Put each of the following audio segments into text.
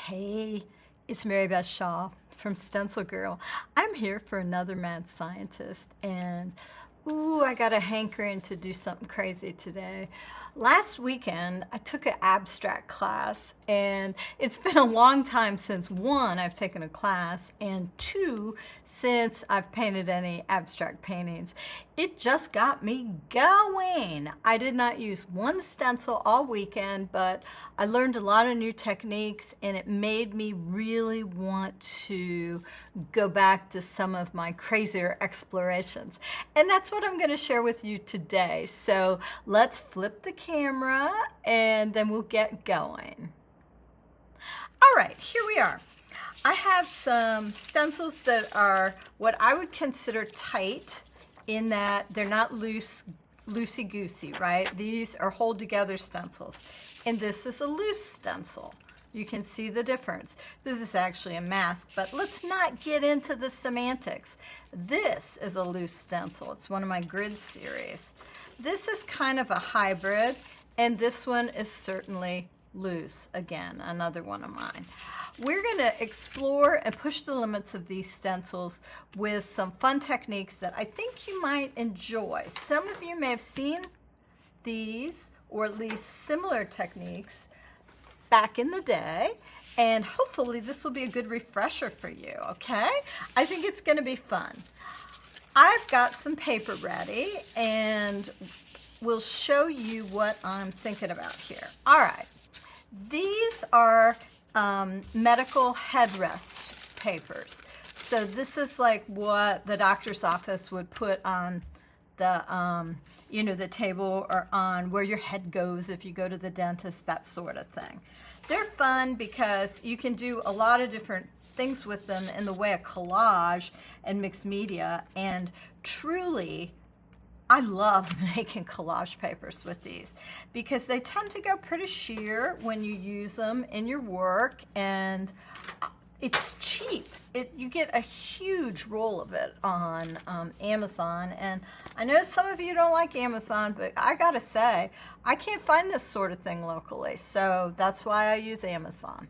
Hey, it's Mary Beth Shaw from Stencil Girl. I'm here for another mad scientist, and ooh, I got a hankering to do something crazy today. Last weekend, I took an abstract class, and it's been a long time since one, I've taken a class, and two, since I've painted any abstract paintings. It just got me going. I did not use one stencil all weekend, but I learned a lot of new techniques, and it made me really want to go back to some of my crazier explorations. And that's what I'm going to share with you today. So let's flip the camera and then we'll get going. All right, here we are. I have some stencils that are what I would consider tight in that they're not loosey-goosey, right? These are hold together stencils. And this is a loose stencil. You can see the difference. This is actually a mask, but let's not get into the semantics. This is a loose stencil. It's one of my grid series. This is kind of a hybrid, and this one is certainly loose. Again, another one of mine. We're going to explore and push the limits of these stencils with some fun techniques that I think you might enjoy. Some of you may have seen these, or at least similar techniques, back in the day, and hopefully this will be a good refresher for you, okay? I think it's going to be fun. I've got some paper ready, and we'll show you what I'm thinking about here. All right, these are medical headrest papers. So this is like what the doctor's office would put on the the table, or on where your head goes if you go to the dentist, that sort of thing. They're fun because you can do a lot of different things with them in the way of collage and mixed media, and truly I love making collage papers with these because they tend to go pretty sheer when you use them in your work, and it's cheap. You get a huge roll of it on Amazon, and I know some of you don't like Amazon, but I gotta say, I can't find this sort of thing locally, so that's why I use Amazon.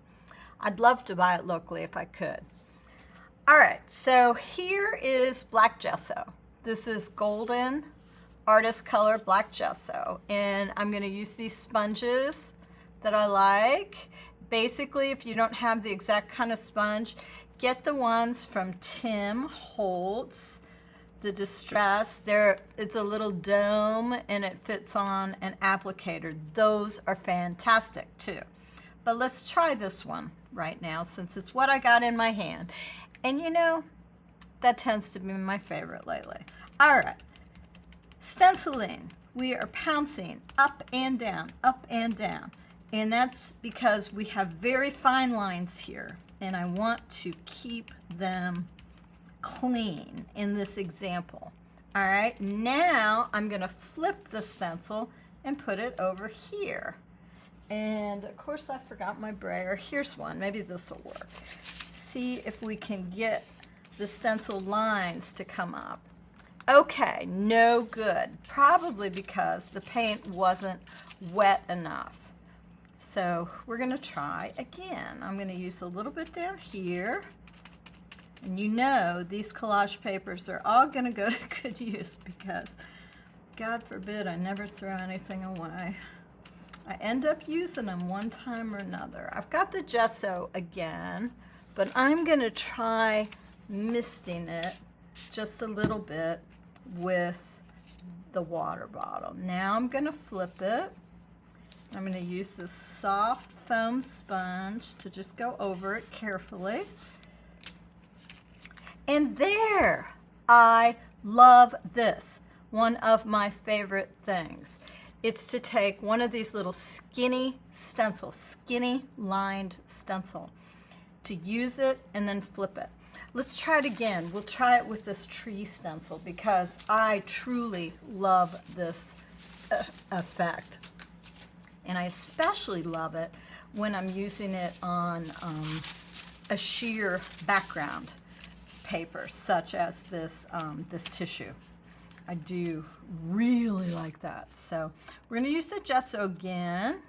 I'd love to buy it locally if I could. All right, so here is black gesso. This is golden artist color black gesso, and I'm gonna use these sponges that I like. Basically, if you don't have the exact kind of sponge, get the ones from Tim Holtz, the Distress. It's a little dome and it fits on an applicator. Those are fantastic too. But let's try this one right now since it's what I got in my hand. And you know, that tends to be my favorite lately. All right, stenciling. We are pouncing up and down, up and down. And that's because we have very fine lines here, and I want to keep them clean in this example. All right, now I'm gonna flip the stencil and put it over here. And of course I forgot my brayer. Here's one, maybe this will work. See if we can get the stencil lines to come up. Okay, no good, probably because the paint wasn't wet enough. So we're gonna try again. I'm gonna use a little bit down here. And you know, these collage papers are all gonna go to good use because, God forbid, I never throw anything away. I end up using them one time or another. I've got the gesso again, but I'm gonna try misting it just a little bit with the water bottle. Now I'm gonna flip it. I'm going to use this soft foam sponge to just go over it carefully. And there, I love this. One of my favorite things. It's to take one of these little skinny stencils, skinny lined stencil, to use it and then flip it. Let's try it again. We'll try it with this tree stencil because I truly love this effect. And I especially love it when I'm using it on a sheer background paper, such as this, this tissue. I do really like that. So we're going to use the gesso again.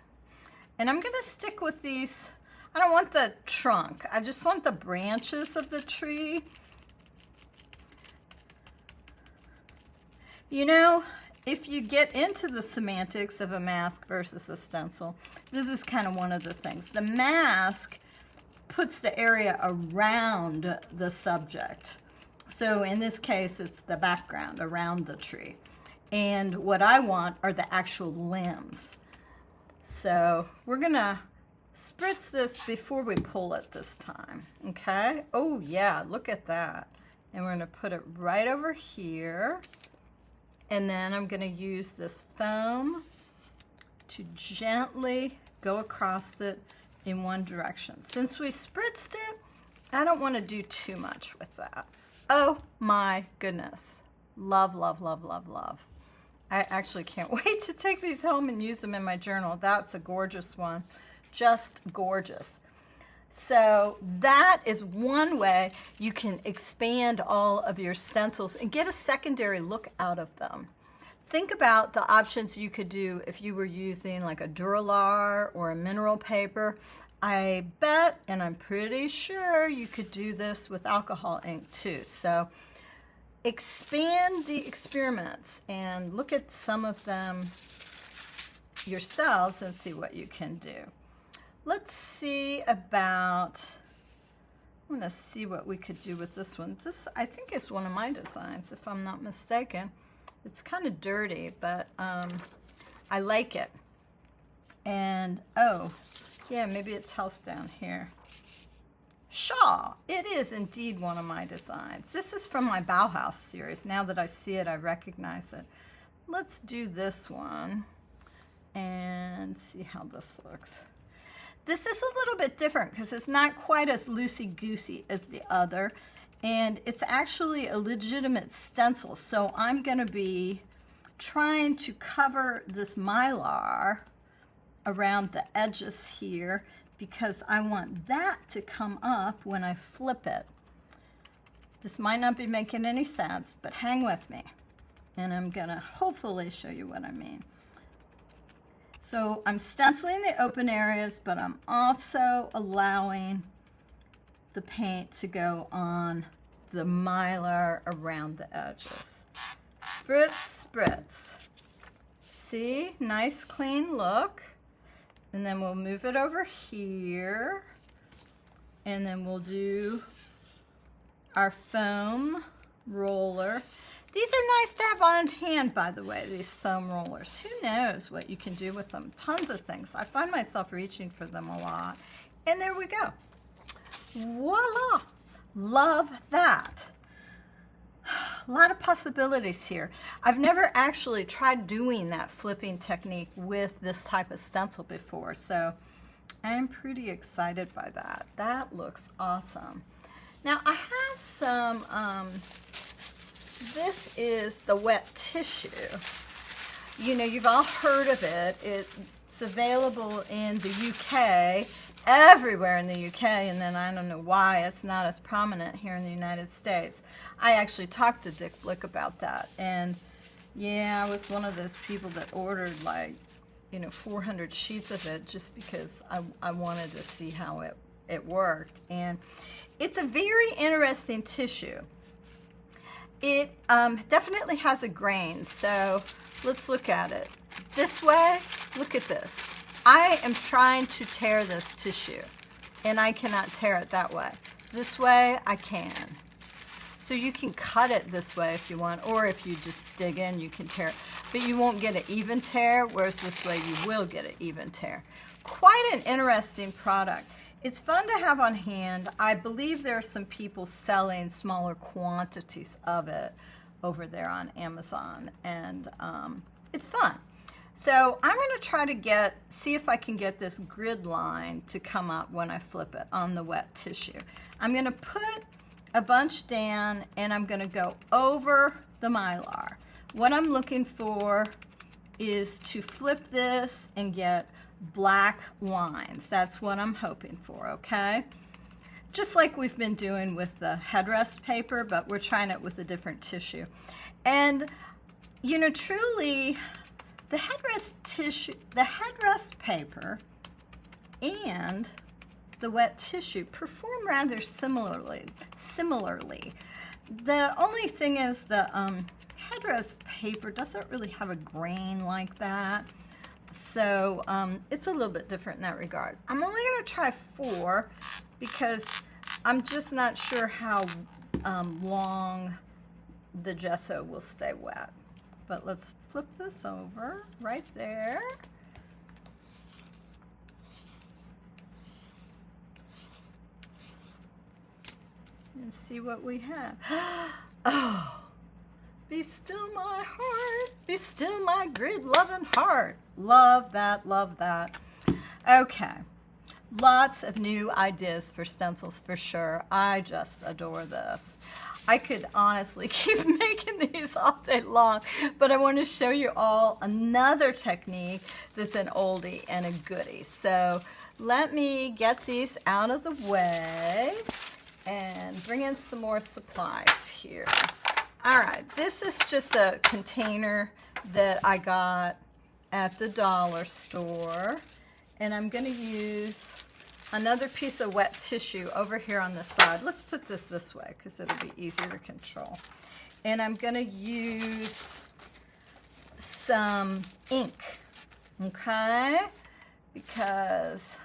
And I'm going to stick with these. I don't want the trunk. I just want the branches of the tree. You know, if you get into the semantics of a mask versus a stencil, this is kind of one of the things. The mask puts the area around the subject. So in this case, it's the background around the tree. And what I want are the actual limbs. So we're gonna spritz this before we pull it this time, okay? Oh yeah, look at that. And we're gonna put it right over here. And then I'm gonna use this foam to gently go across it in one direction. Since we spritzed it, I don't wanna do too much with that. Oh my goodness. Love, love, love, love, love. I actually can't wait to take these home and use them in my journal. That's a gorgeous one. Just gorgeous. So that is one way you can expand all of your stencils and get a secondary look out of them. Think about the options you could do if you were using like a Duralar or a mineral paper. I bet, and I'm pretty sure, you could do this with alcohol ink too. So expand the experiments and look at some of them yourselves and see what you can do. Let's see about, I want to see what we could do with this one. This, I think, is one of my designs, if I'm not mistaken. It's kind of dirty, but I like it. And, oh, yeah, maybe it's house down here. Shaw, it is indeed one of my designs. This is from my Bauhaus series. Now that I see it, I recognize it. Let's do this one and see how this looks. This is a little bit different because it's not quite as loosey-goosey as the other, and it's actually a legitimate stencil. So I'm going to be trying to cover this mylar around the edges here because I want that to come up when I flip it. This might not be making any sense, but hang with me, and I'm going to hopefully show you what I mean. So I'm stenciling the open areas, but I'm also allowing the paint to go on the mylar around the edges. Spritz, spritz. See, nice clean look. And then we'll move it over here. And then we'll do our foam roller. These are nice to have on hand, by the way, these foam rollers. Who knows what you can do with them? Tons of things. I find myself reaching for them a lot. And there we go. Voila! Love that. A lot of possibilities here. I've never actually tried doing that flipping technique with this type of stencil before, so I'm pretty excited by that. That looks awesome. Now I have some, this is the wet tissue. You know, you've all heard of it. It's available in the UK, everywhere in the UK, and then I don't know why it's not as prominent here in the United States. I actually talked to Dick Blick about that, and yeah, I was one of those people that ordered like, you know, 400 sheets of it just because I wanted to see how it worked. And it's a very interesting tissue. It definitely has a grain, so let's look at it. This way, look at this. I am trying to tear this tissue, and I cannot tear it that way. This way, I can. So you can cut it this way if you want, or if you just dig in, you can tear it. But you won't get an even tear, whereas this way you will get an even tear. Quite an interesting product. It's fun to have on hand. I believe there are some people selling smaller quantities of it over there on Amazon, and it's fun. So I'm going to try to see if I can get this grid line to come up when I flip it on the wet tissue. I'm going to put a bunch down, and I'm going to go over the mylar. What I'm looking for is to flip this and get black lines. That's what I'm hoping for, okay? Just like we've been doing with the headrest paper, but we're trying it with a different tissue. And, you know, truly, the headrest paper and the wet tissue perform rather similarly. The only thing is the headrest paper doesn't really have a grain like that. So it's a little bit different in that regard. I'm only going to try 4 because I'm just not sure how long the gesso will stay wet. But let's flip this over right there. And see what we have. Oh, be still my heart, be still my grid-loving heart. Love that, love that. Okay, lots of new ideas for stencils for sure. I just adore this. I could honestly keep making these all day long, but I want to show you all another technique that's an oldie and a goodie. So let me get these out of the way and bring in some more supplies here. All right, this is just a container that I got at the dollar store, and I'm going to use another piece of wet tissue over here on the side. Let's put this way because it'll be easier to control. And I'm going to use some ink, okay, because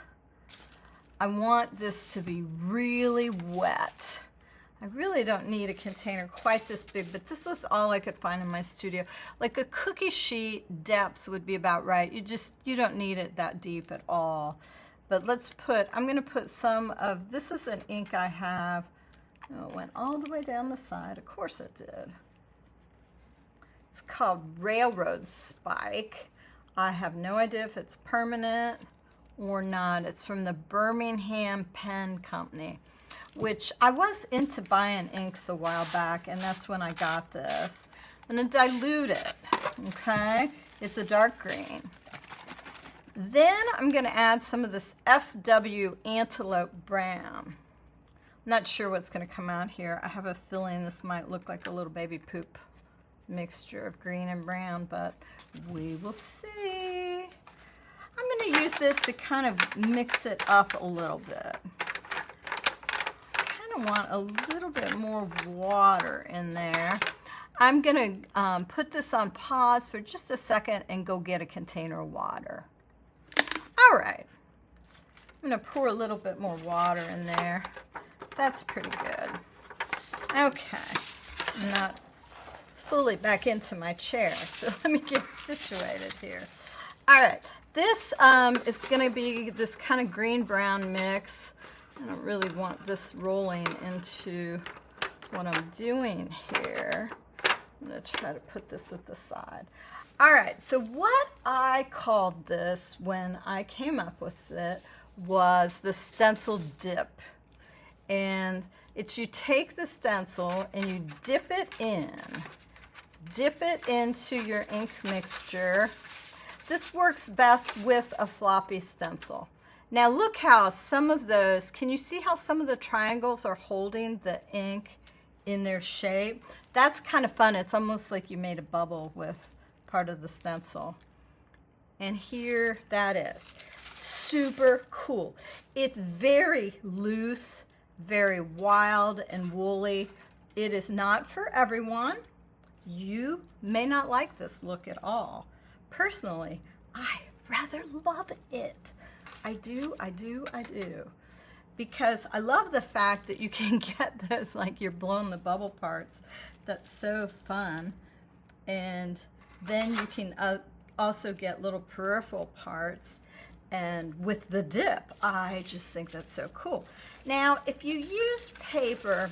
I want this to be really wet. I really don't need a container quite this big, but this was all I could find in my studio. Like a cookie sheet depth would be about right. You don't need it that deep at all. But I'm gonna put some of, this is an ink I have. Oh, it went all the way down the side. Of course it did. It's called Railroad Spike. I have no idea if it's permanent or not. It's from the Birmingham Pen Company, which I was into buying inks a while back, and that's when I got this. I'm gonna dilute it, okay? It's a dark green. Then I'm gonna add some of this FW Antelope Brown. I'm not sure what's gonna come out here. I have a feeling this might look like a little baby poop mixture of green and brown, but we will see. I'm going to use this to kind of mix it up a little bit. I kind of want a little bit more water in there. I'm going to put this on pause for just a second and go get a container of water. All right. I'm going to pour a little bit more water in there. That's pretty good. Okay. I'm not fully back into my chair, so let me get situated here. All right. This is going to be this kind of green-brown mix. I don't really want this rolling into what I'm doing here. I'm going to try to put this at the side. All right, so what I called this when I came up with it was the stencil dip. And it's you take the stencil and you dip it into your ink mixture. This works best with a floppy stencil. Now look how some of those, can you see how some of the triangles are holding the ink in their shape? That's kind of fun. It's almost like you made a bubble with part of the stencil. And here that is. Super cool. It's very loose, very wild and woolly. It is not for everyone. You may not like this look at all. Personally, I rather love it. I do. Because I love the fact that you can get those, like you're blowing the bubble parts. That's so fun. And then you can also get little peripheral parts. And with the dip, I just think that's so cool. Now, if you use paper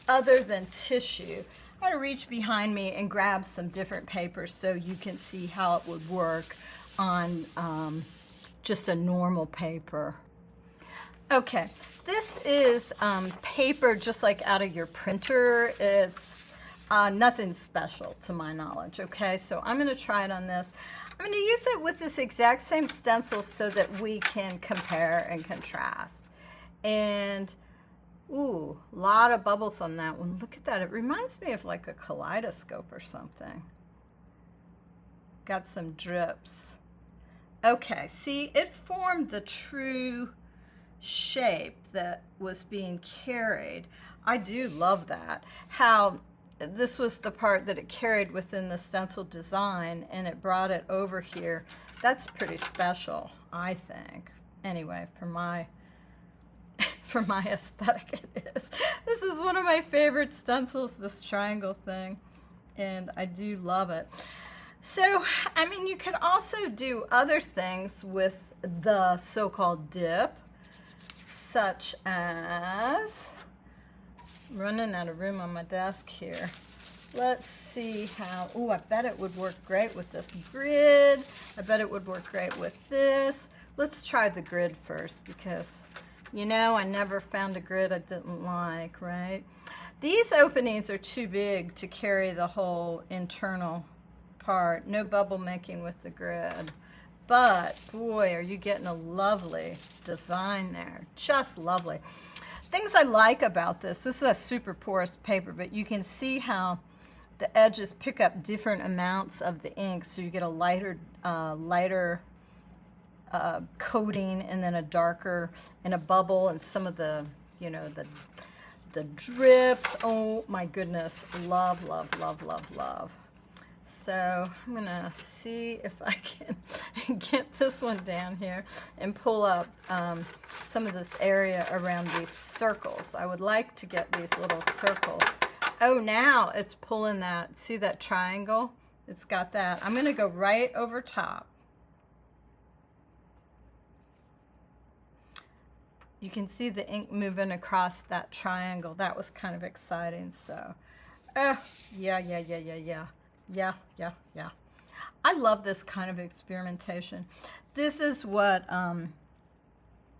other than tissue, I'm going to reach behind me and grab some different papers so you can see how it would work on just a normal paper. Okay, this is paper just like out of your printer. It's nothing special to my knowledge, okay? So I'm going to try it on this. I'm going to use it with this exact same stencil so that we can compare and contrast. And ooh, a lot of bubbles on that one. Look at that. It reminds me of like a kaleidoscope or something. Got some drips. Okay, see, it formed the true shape that was being carried. I do love that. How this was the part that it carried within the stencil design and it brought it over here. That's pretty special, I think. Anyway, for my aesthetic it is. This is one of my favorite stencils, this triangle thing, and I do love it. So, I mean, you could also do other things with the so-called dip, such as, I'm running out of room on my desk here. Let's see how, oh, I bet it would work great with this grid. I bet it would work great with this. Let's try the grid first because, you know, I never found a grid I didn't like, right? These openings are too big to carry the whole internal part. No bubble making with the grid. But, boy, are you getting a lovely design there. Just lovely. Things I like about this is a super porous paper, but you can see how the edges pick up different amounts of the ink, so you get a lighter coating and then a darker and a bubble and some of the, you know, the drips. Oh my goodness, love, love, love, love, love. So I'm gonna see if I can get this one down here and pull up some of this area around these circles. I would like to get these little circles. Oh, now it's pulling that, see that triangle? It's got that. I'm gonna go right over top. You can see the ink moving across that triangle. That was kind of exciting. So, yeah. I love this kind of experimentation. This is what,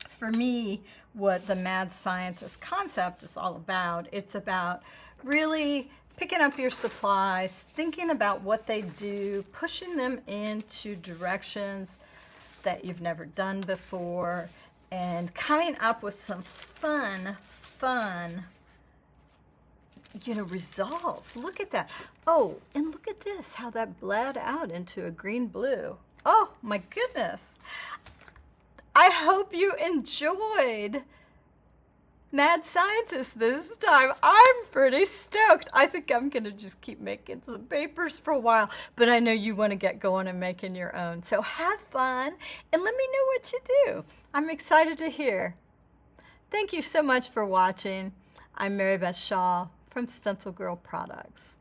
for me, what the mad scientist concept is all about. It's about really picking up your supplies, thinking about what they do, pushing them into directions that you've never done before, and coming up with some fun, you know, results. Look at that. Oh, and look at this, how that bled out into a green-blue. Oh, my goodness. I hope you enjoyed Mad Scientist this time. I'm pretty stoked. I think I'm going to just keep making some papers for a while, but I know you want to get going and making your own. So have fun and let me know what you do. I'm excited to hear. Thank you so much for watching. I'm Mary Beth Shaw from StencilGirl Products.